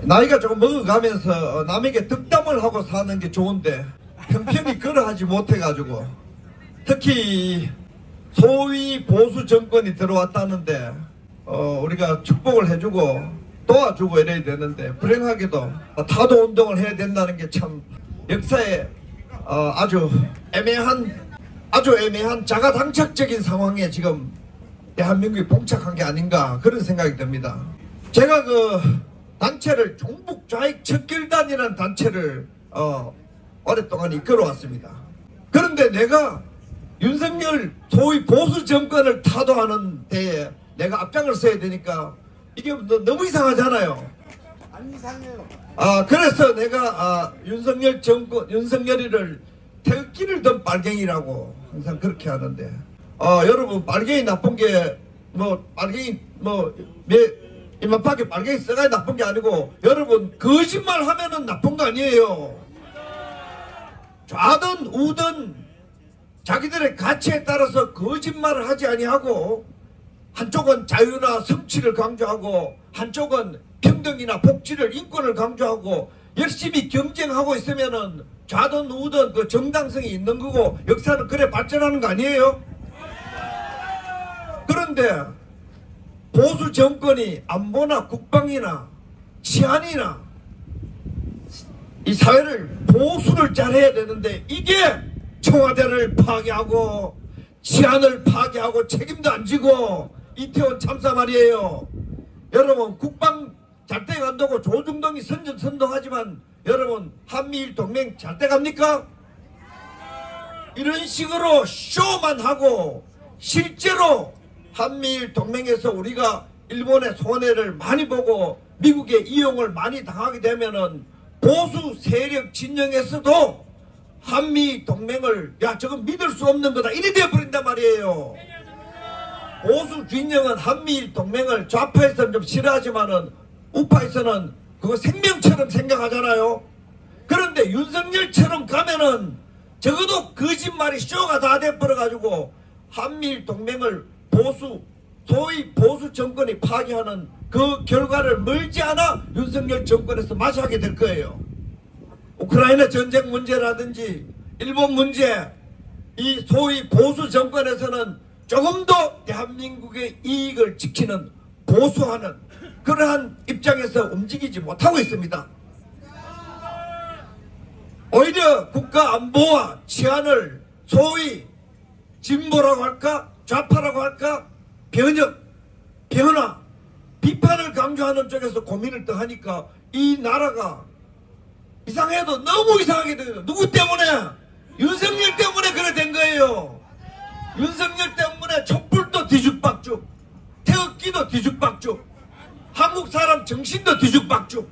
나이가 조금 먹어가면서 남에게 덕담을 하고 사는 게 좋은데 편편히 그러하지 못해가지고 특히 소위 보수 정권이 들어왔다는데 우리가 축복을 해주고 도와주고 이래야 되는데 불행하게도 타도 운동을 해야 된다는 게 참 역사에 아주 애매한 자가당착적인 상황에 지금 대한민국이 봉착한 게 아닌가 그런 생각이 듭니다. 제가 그 단체를 종북좌익 척결단이라는 단체를 오랫동안 이끌어왔습니다. 그런데 내가 윤석열 소위 보수 정권을 타도하는 데에 내가 앞장을 서야 되니까 이게 너무 이상하잖아요. 안 이상해요. 그래서 내가 윤석열이를 태극기를 든 빨갱이라고 항상 그렇게 하는데 여러분 빨갱이 나쁜 게 이만밖에 빨갱이 써가지고 나쁜 게 아니고 여러분 거짓말 하면은 나쁜 거 아니에요. 좌든 우든 자기들의 가치에 따라서 거짓말을 하지 아니하고 한쪽은 자유나 성취를 강조하고 한쪽은 평등이나 복지를 인권을 강조하고 열심히 경쟁하고 있으면은 좌든 우든 그 정당성이 있는 거고 역사는 그래 발전하는 거 아니에요? 그런데 보수 정권이 안보나 국방이나 치안이나 이 사회를 보수를 잘해야 되는데 이게 청와대를 파괴하고 치안을 파괴하고 책임도 안 지고 이태원 참사 말이에요. 여러분 국방 잘 돼 간다고 조중동이 선동하지만 여러분 한미일 동맹 잘 돼 갑니까? 이런 식으로 쇼만 하고 실제로 한미일 동맹에서 우리가 일본의 손해를 많이 보고 미국의 이용을 많이 당하게 되면은 보수 세력 진영에서도 한미 동맹을 저건 믿을 수 없는 거다 이래 되어버린단 말이에요. 보수 진영은 한미일 동맹을 좌파에서는 좀 싫어하지만은 우파에서는 그거 생명처럼 생각하잖아요. 그런데 윤석열처럼 가면은 적어도 거짓말이 쇼가 다 돼버려가지고 한미일 동맹을 소위 보수 정권이 파괴하는 그 결과를 멀지 않아 윤석열 정권에서 마주하게 될 거예요. 우크라이나 전쟁 문제라든지 일본 문제, 이 소위 보수 정권에서는 조금 더 대한민국의 이익을 지키는 보수하는 그러한 입장에서 움직이지 못하고 있습니다. 오히려 국가 안보와 치안을 소위 진보라고 할까 좌파라고 할까 변화 비판을 강조하는 쪽에서 고민을 더 하니까 이 나라가 이상해도 너무 이상하게 돼요. 누구 때문에? 윤석열 때문에 그래 된 거예요. 윤석열 때문에 촛불도 뒤죽박죽, 태극기도 뒤죽박죽, 한국 사람 정신도 뒤죽박죽,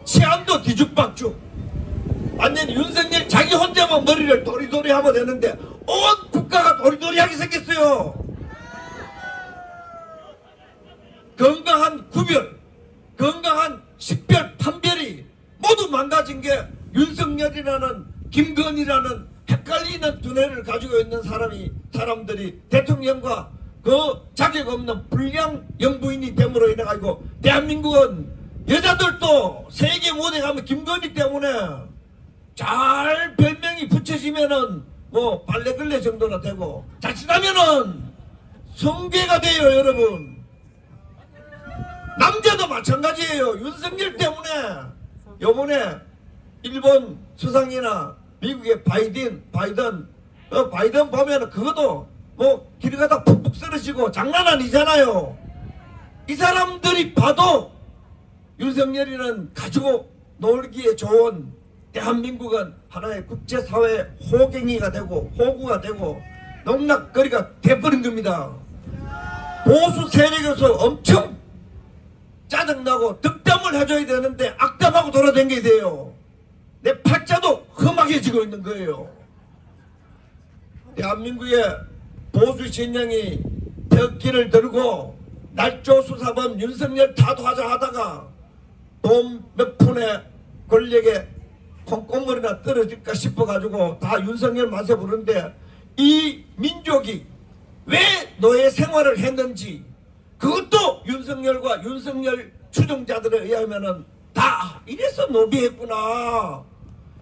치안도 뒤죽박죽. 완전히 윤석열 자기 혼자만 머리를 도리도리 하면 되는데 온 국가가 도리도리하게 생겼어요. 건강한 구별, 건강한 식별, 판별이 모두 망가진 게 윤석열이라는 김건희라는 헷갈리는 두뇌를 가지고 있는 사람들이 대통령과 그 자격 없는 불량 영부인이 됨으로 인해 가지고 대한민국은 여자들도 세계 무대 가면 김건희 때문에 잘 별명이 붙여지면은 뭐 발레글레 정도나 되고 자칫하면은 성괴가 돼요. 여러분 남자도 마찬가지예요. 윤석열 때문에 요번에 일본 수상이나 미국의 바이든 보면 그것도 뭐 길 가다 푹푹 쓰러지고 장난 아니잖아요. 이 사람들이 봐도 윤석열이는 가지고 놀기에 좋은 대한민국은 하나의 국제사회 호갱이가 되고 호구가 되고 농락거리가 돼버린 겁니다. 보수 세력에서 엄청 짜증나고 득담을 해줘야 되는데 악담하고 돌아다니게 돼요. 내 팔자도 험하게지고 있는 거예요. 대한민국의 보수 진영이 태극기를 들고 날조 수사범 윤석열 타도하자 하다가 돈 몇 푼의 권력에 콩고물이나 떨어질까 싶어가지고 다 윤석열 만세 부르는데 이 민족이 왜 노예 생활을 했는지 그것도 윤석열과 윤석열 추종자들에 의하면은 다 아, 이래서 노비했구나.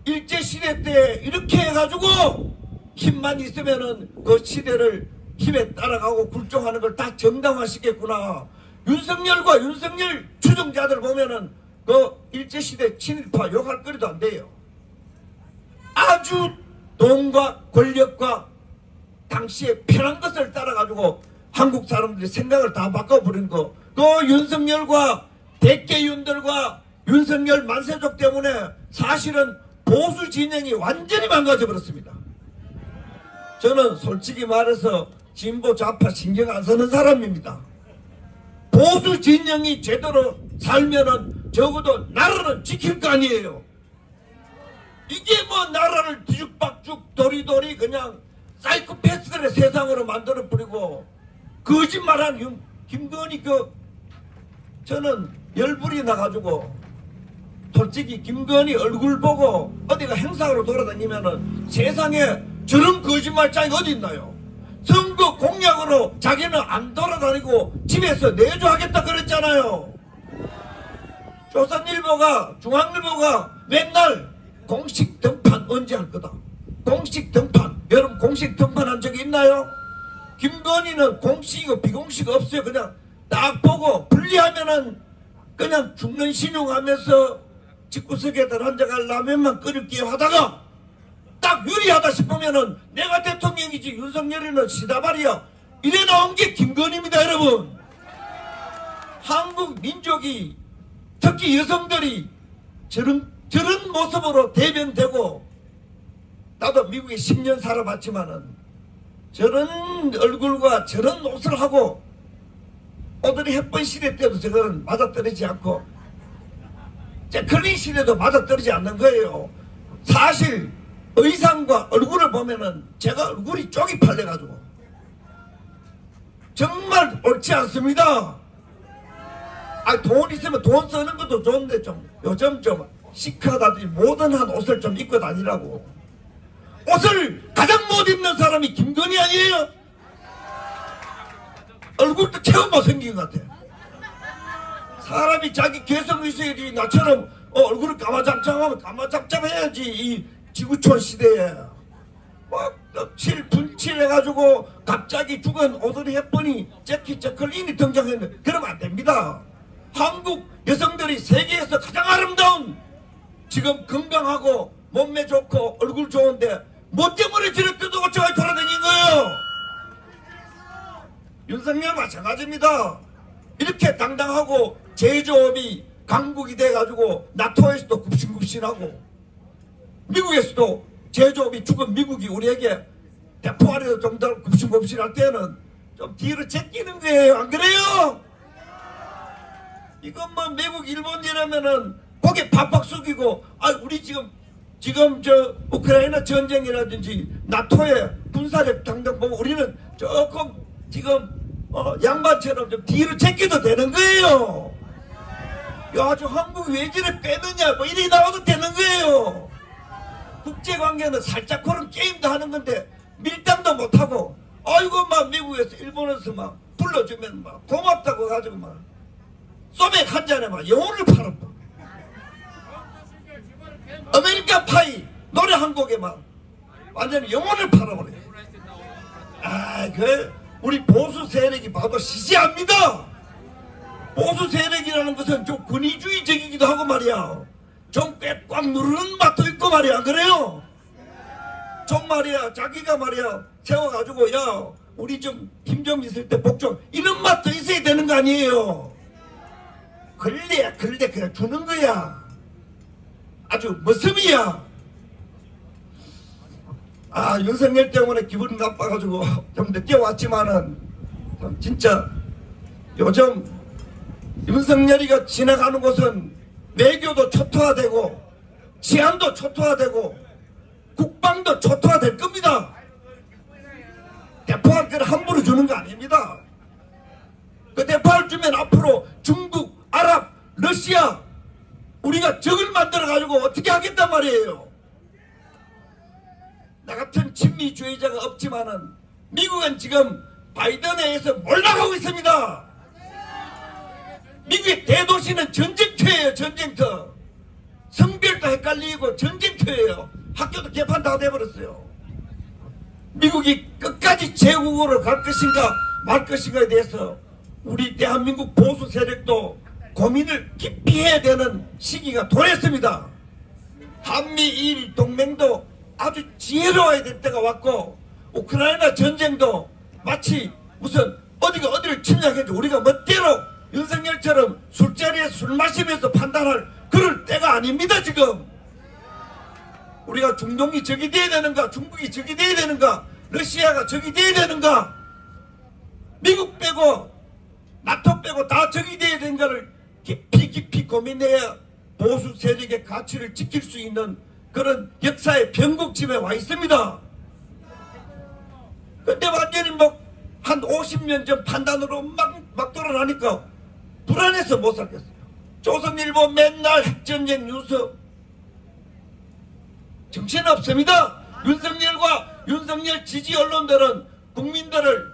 일제시대 때 이렇게 해가지고 힘만 있으면은 그 시대를 힘에 따라가고 굴종하는 걸 다 정당화시켰구나. 윤석열과 윤석열 추종자들 보면은 그 일제시대 친일파 욕할 거리도 안 돼요. 아주 돈과 권력과 당시에 편한 것을 따라가지고 한국 사람들이 생각을 다 바꿔버린 거. 그 윤석열과 대깨윤들과 윤석열 만세족 때문에 사실은 보수 진영이 완전히 망가져 버렸습니다. 저는 솔직히 말해서 진보 좌파 신경 안 쓰는 사람입니다. 보수 진영이 제대로 살면은 적어도 나라는 지킬 거 아니에요. 이게 뭐 나라를 뒤죽박죽 도리도리 그냥 사이코패스들의 세상으로 만들어 버리고 거짓말한 김건희 저는 열불이 나가지고 솔직히 김건희 얼굴 보고 어디가 행사로 돌아다니면은 세상에 저런 거짓말장이 어디 있나요? 선거 공약으로 자기는 안 돌아다니고 집에서 내조하겠다 그랬잖아요. 조선일보가 중앙일보가 맨날 공식 등판 언제 할 거다. 공식 등판. 여러분 공식 등판한 적이 있나요? 김건희는 공식이고 비공식 없어요. 그냥 딱 보고 분리하면은 그냥 죽는 신용하면서 집구석에들 앉아가 라면만 끓일게요 하다가 딱 유리하다 싶으면은 내가 대통령이지 윤석열이는 시다발이야. 이래 나온 게 김건희입니다. 여러분. 한국 민족이 특히 여성들이 저런 모습으로 대변되고 나도 미국에 10년 살아봤지만은 저런 얼굴과 저런 옷을 하고 오드리 헵번 시대 때도 저거는 맞아떨어지지 않고 제클린 시대도 맞아떨어지지 않는 거예요. 사실 의상과 얼굴을 보면은 제가 얼굴이 쪽이 팔려가지고 정말 옳지 않습니다. 아, 돈 있으면 돈 쓰는 것도 좋은데 좀 요즘 좀 시크하다든지 모던한 옷을 좀 입고 다니라고. 옷을 가장 못 입는 사람이 김건희 아니에요? 얼굴도 최고 못생긴 것 같아. 사람이 자기 개성이 있어야지. 나처럼 얼굴을 까마잡잡하면 까마잡잡해야지. 이 지구촌 시대에 막 떡칠 분칠 해가지고 갑자기 죽은 오드리 헵번이 재키 저클린이 등장했는데 그러면 안 됩니다. 한국 여성들이 세계에서 가장 아름다운 지금 건강하고 몸매 좋고 얼굴 좋은데 뭐 때문에 저렇게 뜯어고쳐가 돌아다닌 거예요? 윤석열 마찬가지입니다. 이렇게 당당하고 제조업이 강국이 돼가지고 나토에서도 굽신굽신하고 미국에서도 제조업이 죽은 미국이 우리에게 대포 아래서 좀 더 굽신굽신할 때는 좀 뒤로 제끼는 거예요. 안 그래요? 이것만 미국 일본이라면은 고개 팍팍 숙이고 아 우리 지금 저 우크라이나 전쟁이라든지 나토의 군사력 당장 보면 우리는 조금 지금 양반처럼 좀 뒤로 제껴도 되는 거예요. 야, 아주 한국 왜 저래 빼느냐 뭐 이렇게 나와도 되는 거예요. 국제관계는 살짝 그런 게임도 하는 건데 밀당도 못하고 아이고 막 미국에서 일본에서 막 불러주면 막 고맙다고 가지고 막 소맥 한 잔에 막 영혼을 팔았다. 아메리칸 파이 노래 한 곡에 막 완전히 영혼을 팔아버려요. 아, 우리 보수 세력이 봐도 시시합니다. 보수 세력이라는 것은 좀 권위주의적이기도 하고 말이야. 좀 꽉 누르는 맛도 있고 말이야. 안 그래요? 좀 말이야 자기가 말이야 세워가지고 야 우리 좀 힘 좀 있을 때 복 좀 이런 맛도 있어야 되는 거 아니에요. 그래 그냥 주는 거야. 아주 머슴이야. 아, 윤석열 때문에 기분이 나빠가지고 좀 늦게 왔지만은 진짜 요즘 윤석열이가 지나가는 곳은 외교도 초토화되고 치안도 초토화되고 국방도 초토화될 겁니다. 대포할 걸 함부로 주는 거 아닙니다. 그 대포할 주면 앞으로 중국, 아랍, 러시아 우리가 적을 만들어가지고 어떻게 하겠단 말이에요. 나 같은 친미주의자가 없지만은 미국은 지금 바이든에 의해서 몰락하고 있습니다. 미국의 대도시는 전쟁터예요. 전쟁터. 성별도 헷갈리고 전쟁터예요. 학교도 개판 다 돼버렸어요. 미국이 끝까지 제국으로 갈 것인가 말 것인가에 대해서 우리 대한민국 보수 세력도 고민을 깊이 해야 되는 시기가 도래했습니다. 한미일 동맹도 아주 지혜로워야 될 때가 왔고, 우크라이나 전쟁도 마치 무슨 어디가 어디를 침략해도 우리가 멋대로 윤석열처럼 술자리에 술 마시면서 판단할 그럴 때가 아닙니다. 지금 우리가 중동이 적이 돼야 되는가, 중국이 적이 돼야 되는가, 러시아가 적이 돼야 되는가, 미국 빼고 나토 빼고 다 적이 돼야 되는가를 깊이 고민해야 보수 세력의 가치를 지킬 수 있는 그런 역사의 변곡점에 와 있습니다. 근데 완전히 한 50년 전 판단으로 막 돌아나니까 불안해서 못 살겠어요. 조선일보 맨날 핵전쟁 뉴스 정신없습니다. 윤석열과 윤석열 지지 언론들은 국민들을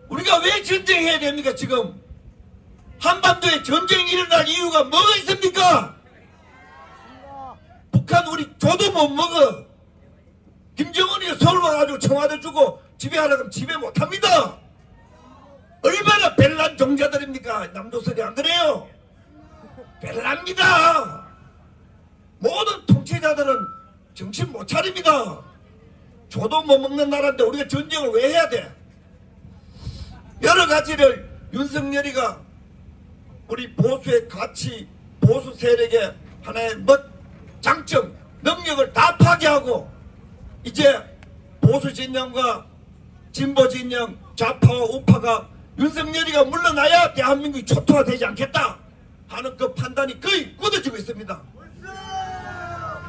우리가 왜 전쟁해야 됩니까? 지금 한반도에 전쟁이 일어날 이유가 뭐가 있습니까? 북한 우리 조도 못 먹어. 김정은이 서울 와가지고 청와대 주고 집에 하라 그러면 집에 못합니다. 얼마나 벨란 종자들입니까? 남조선이 안 그래요? 벨랍니다. 모든 통치자들은 정신 못 차립니다. 조도 못 먹는 나라인데 우리가 전쟁을 왜 해야 돼? 여러 가지를 윤석열이가 우리 보수의 가치, 보수 세력의 하나의 장점, 능력을 다 파괴하고 이제 보수 진영과 진보 진영, 좌파와 우파가 윤석열이가 물러나야 대한민국이 초토화되지 않겠다 하는 그 판단이 거의 굳어지고 있습니다.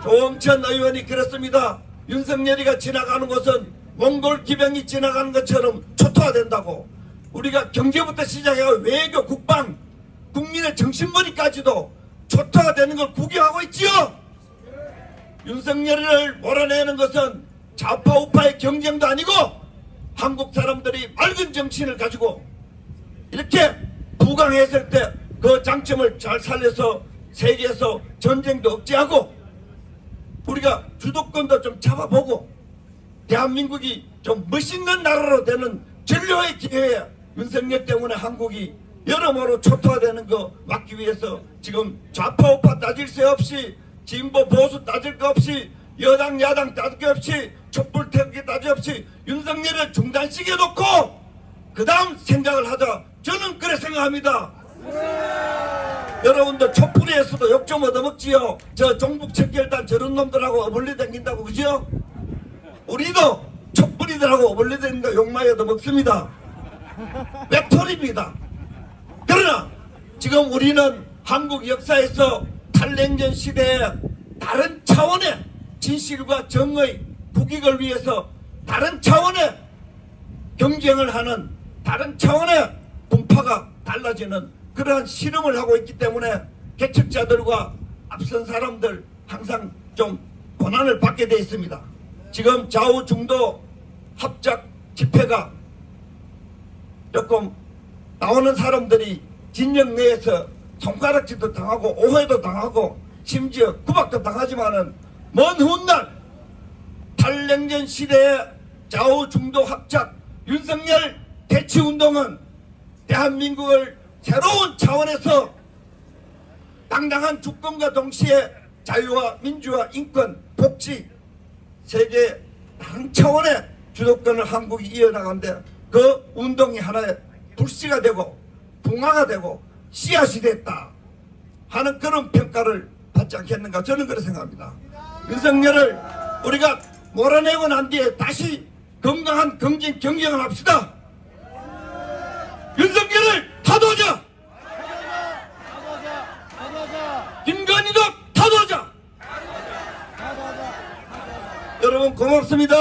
조홍천 의원이 그랬습니다. 윤석열이가 지나가는 곳은 몽골 기병이 지나가는 것처럼 초토화된다고. 우리가 경제부터 시작해 외교, 국방, 국민의 정신머리까지도 초토화되는 걸 구경하고 있지요. 윤석열을 몰아내는 것은 좌파 우파의 경쟁도 아니고 한국 사람들이 맑은 정신을 가지고 이렇게 부강했을 때 그 장점을 잘 살려서 세계에서 전쟁도 억제하고 우리가 주도권도 좀 잡아보고 대한민국이 좀 멋있는 나라로 되는 전류의 기회에 윤석열 때문에 한국이 여러모로 초토화되는 거 막기 위해서 지금 좌파 우파 따질 새 없이 진보 보수 따질 거 없이 여당 야당 따질 거 없이 촛불 태우기 따질 없이 윤석열을 중단시켜 놓고 그 다음 생각을 하자. 저는 그래 생각합니다. 여러분들 촛불에서도 욕 좀 얻어먹지요. 저 종북 척결단 저런 놈들하고 어벌리 댕긴다고 그죠? 우리도 촛불이들하고 어벌리 댕긴다 욕 많이 얻어먹습니다. 외톨입니다. 그러나 지금 우리는 한국 역사에서 탈냉전 시대에 다른 차원의 진실과 정의, 국익을 위해서 다른 차원의 경쟁을 하는 다른 차원의 분파가 달라지는 그러한 실험을 하고 있기 때문에 개척자들과 앞선 사람들 항상 좀 고난을 받게 되어 있습니다. 지금 좌우 중도 합작 집회가 조금 나오는 사람들이 진영 내에서 손가락질도 당하고 오해도 당하고 심지어 구박도 당하지만은 먼 훗날 탈냉전 시대의 좌우 중도 합작 윤석열 대치운동은 대한민국을 새로운 차원에서 당당한 주권과 동시에 자유와 민주와 인권, 복지 세계 다른 차원의 주도권을 한국이 이어나가는데 그 운동이 하나의 불씨가 되고 붕화가 되고 씨앗이 됐다 하는 그런 평가를 받지 않겠는가 저는 그렇게 생각합니다. 윤석열을 우리가 몰아내고 난 뒤에 다시 건강한 경쟁을 합시다. 윤석열을 타도하자. 김건희도 타도하자. 여러분 고맙습니다.